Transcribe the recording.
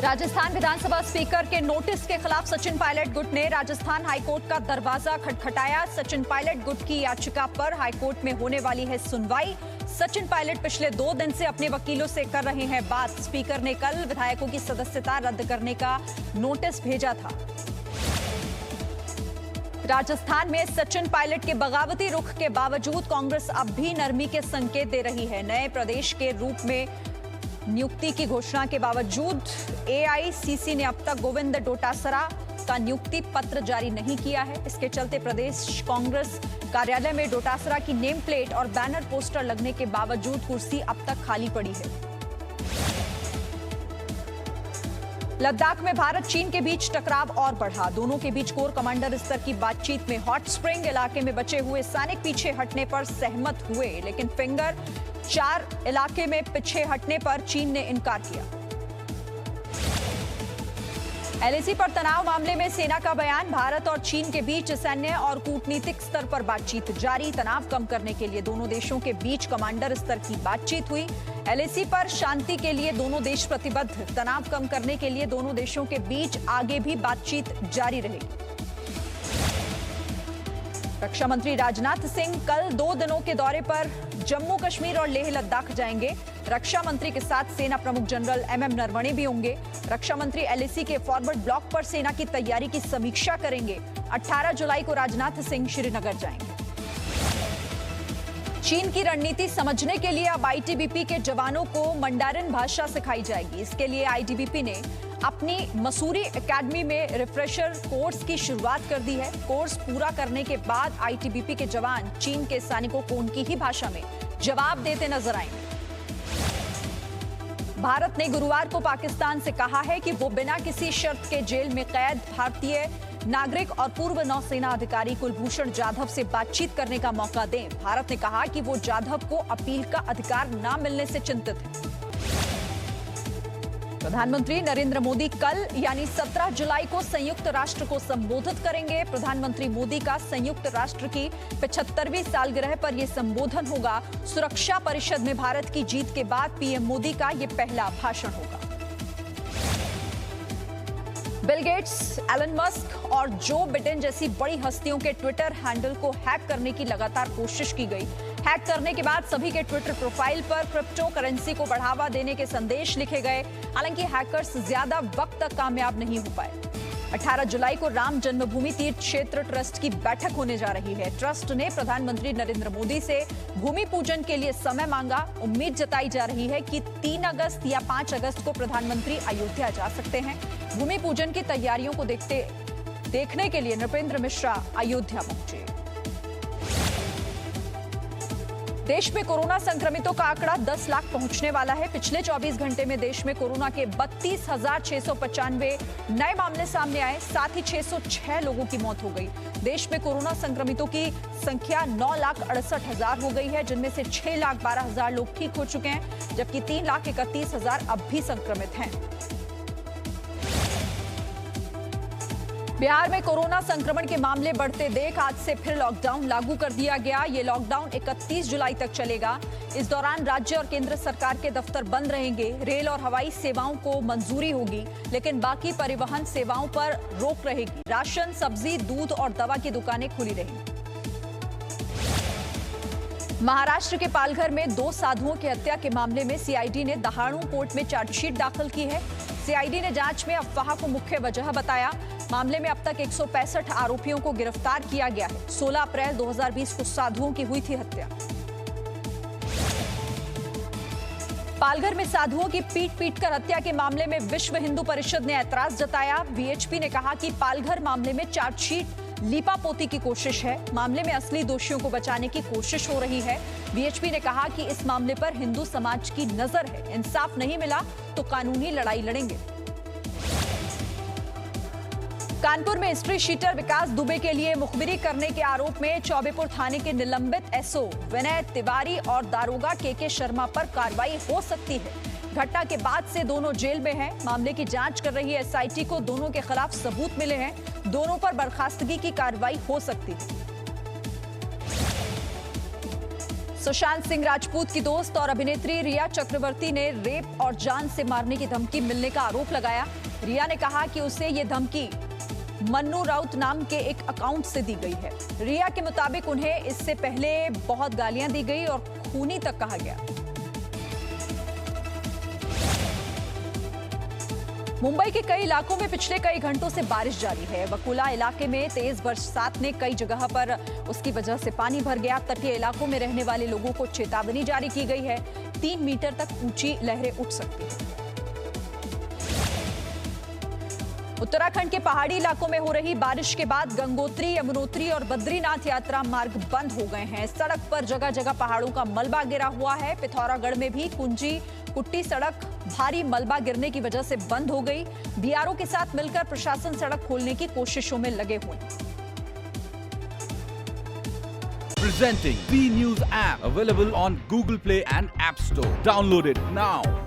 राजस्थान विधानसभा speaker के notice के खिलाफ सचिन पायलट गुट ने राजस्थान हाईकोर्ट का दरवाजा खटखटाया। सचिन पायलट गुट की याचिका पर हाईकोर्ट में होने वाली है सुनवाई। सचिन पायलट पिछले 2 दिन से अपने वकीलों से कर रहे हैं बात। स्पीकर ने कल विधायकों की सदस्यता रद्द करने का नोटिस भेजा था। राजस्थान में सचिन पायलट के बगावती रुख के बावजूद कांग्रेस अब भी नरमी के संकेत दे रही है। नए प्रदेश के रूप में नियुक्ति की घोषणा के बावजूद एआईसीसी ने अब तक गोविंद डोटासरा का नियुक्ति पत्र जारी नहीं किया है। इसके चलते प्रदेश कांग्रेस कार्यालय में डोटासरा की नेम प्लेट और बैनर पोस्टर लगने के बावजूद कुर्सी अब तक खाली पड़ी है। लद्दाख में भारत चीन के बीच टकराव और बढ़ा। दोनों के बीच कोर कमांडर स्तर की बातचीत में हॉट स्प्रिंग इलाके में बचे हुए सैनिक पीछे हटने पर सहमत हुए, लेकिन फिंगर 4 इलाके में पीछे हटने पर चीन ने इनकार किया। एलएसी पर तनाव मामले में सेना का बयान। भारत और चीन के बीच सैन्य और कूटनीतिक स्तर पर बातचीत जारी। तनाव कम करने के लिए दोनों देशों के बीच कमांडर स्तर की बातचीत हुई। एलएसी पर शांति के लिए दोनों देश प्रतिबद्ध। तनाव कम करने के लिए दोनों देशों के बीच आगे भी बातचीत जारी रहेगी। रक्षा मंत्री राजनाथ सिंह कल 2 दिनों के दौरे पर जम्मू कश्मीर और लेह लद्दाख जाएंगे। रक्षा मंत्री के साथ सेना प्रमुख जनरल एमएम नरवणे भी होंगे। रक्षा मंत्री एलएसी के फॉरवर्ड ब्लॉक पर सेना की तैयारी की समीक्षा करेंगे। 18 जुलाई को राजनाथ सिंह श्रीनगर जाएंगे। चीन की रणनीति समझने के लिए अब आईटीबीपी के जवानों को मंडारिन भाषा सिखाई जाएगी। इसके लिए आईटीबीपी ने अपनी मसूरी एकेडमी में रिफ्रेशर कोर्स की शुरुआत कर दी है। कोर्स पूरा करने के बाद आईटीबीपी के जवान चीन के सैनिकों को उनकी ही भाषा में जवाब देते नजर आएंगे। भारत ने गुरुवार को पाकिस्तान से कहा है कि वो बिना किसी शर्त के जेल में कैद भारतीय नागरिक और पूर्व नौसेना अधिकारी कुलभूषण जाधव से बातचीत करने का मौका दें। भारत ने कहा कि वो जाधव को अपील का अधिकार न मिलने से चिंतित है। प्रधानमंत्री नरेंद्र मोदी कल यानी 17 जुलाई को संयुक्त राष्ट्र को संबोधित करेंगे। प्रधानमंत्री मोदी का संयुक्त राष्ट्र की 75वीं सालगिरह पर यह संबोधन होगा। सुरक्षा परिषद में भारत की जीत के बाद पीएम मोदी का यह पहला भाषण होगा। बिल गेट्स, एलन मस्क और जो बिडेन जैसी बड़ी हस्तियों के ट्विटर हैंडल को हैक करने की लगातार कोशिश की गई। हैक करने के बाद सभी के ट्विटर प्रोफाइल पर क्रिप्टो करेंसी को बढ़ावा देने के संदेश लिखे गए। हालांकि हैकर्स ज्यादा वक्त तक कामयाब नहीं हो पाए। 18 जुलाई को राम जन्मभूमि तीर्थ क्षेत्र ट्रस्ट की बैठक होने जा रही है। ट्रस्ट ने प्रधानमंत्री नरेंद्र मोदी से भूमि पूजन के लिए समय मांगा। उम्मीद जताई जा रही है कि 3 अगस्त या 5 अगस्त को प्रधानमंत्री अयोध्या जा सकते हैं। भूमि पूजन की तैयारियों को देखने के लिए नृपेंद्र मिश्रा अयोध्या पहुंचे। देश में कोरोना संक्रमितों का आंकड़ा 10 लाख पहुंचने वाला है। पिछले 24 घंटे में देश में कोरोना के 32,695 नए मामले सामने आए। साथ ही 606 लोगों की मौत हो गई। देश में कोरोना संक्रमितों की संख्या 9,68,000 हो गई है, जिनमें से 6,12,000 लोग ठीक हो चुके हैं, जबकि 3,31,000 अब भी संक्रमित हैं। बिहार में कोरोना संक्रमण के मामले बढ़ते देख आज से फिर लॉकडाउन लागू कर दिया गया। ये लॉकडाउन 31 जुलाई तक चलेगा। इस दौरान राज्य और केंद्र सरकार के दफ्तर बंद रहेंगे। रेल और हवाई सेवाओं को मंजूरी होगी, लेकिन बाकी परिवहन सेवाओं पर रोक रहेगी। राशन, सब्जी, दूध और दवा की दुकानें खुली रहेंगी। महाराष्ट्र के पालघर में 2 साधुओं की हत्या के मामले में सीआईडी ने दहाड़ू कोर्ट में चार्जशीट दाखिल की है। सीआईडी ने जांच में अफवाह को मुख्य वजह बताया। मामले में अब तक 165 आरोपियों को गिरफ्तार किया गया है। 16 अप्रैल 2020 को साधुओं की हुई थी हत्या। पालघर में साधुओं की पीट कर हत्या के मामले में विश्व हिंदू परिषद ने ऐतराज जताया। वीएचपी ने कहा कि पालघर मामले में चार्जशीट लीपापोती की कोशिश है। मामले में असली दोषियों को बचाने की कोशिश हो रही है। वीएचपी ने कहा कि इस मामले पर हिंदू समाज की नजर है। इंसाफ नहीं मिला तो कानूनी लड़ाई लड़ेंगे। कानपुर में हिस्ट्री शीटर विकास दुबे के लिए मुखबिरी करने के आरोप में चौबेपुर थाने के निलंबित एसओ विनय तिवारी और दारोगा के शर्मा पर कार्रवाई हो सकती है। घटना के बाद से दोनों जेल में हैं। मामले की जांच कर रही एसआईटी को दोनों के खिलाफ सबूत मिले हैं। दोनों पर बर्खास्तगी की कार्रवाई हो सकती है। सुशांत सिंह राजपूत की दोस्त और अभिनेत्री रिया चक्रवर्ती ने रेप और जान से मारने की धमकी मिलने का आरोप लगाया। रिया ने कहा कि उसे ये धमकी मन्नू राउत नाम के एक अकाउंट से दी गई है। रिया के मुताबिक उन्हें इससे पहले बहुत गालियां दी गई और खूनी तक कहा गया। मुंबई के कई इलाकों में पिछले कई घंटों से बारिश जारी है। वकुला इलाके में तेज बरसात ने कई जगह पर उसकी वजह से पानी भर गया। तटीय इलाकों में रहने वाले लोगों को चेतावनी जारी की गई है। 3 मीटर तक ऊंची लहरें उठ सकती हैं। उत्तराखंड के पहाड़ी इलाकों में हो रही बारिश के बाद गंगोत्री, यमुनोत्री और बद्रीनाथ यात्रा मार्ग बंद हो गए हैं। सड़क पर जगह जगह पहाड़ों का मलबा गिरा हुआ है। पिथौरागढ़ में भी कुंजी कुट्टी सड़क भारी मलबा गिरने की वजह से बंद हो गई। बीआरओ के साथ मिलकर प्रशासन सड़क खोलने की कोशिशों में लगे हुए हैं। Presenting B News app available on Google Play and App Store. Download it now.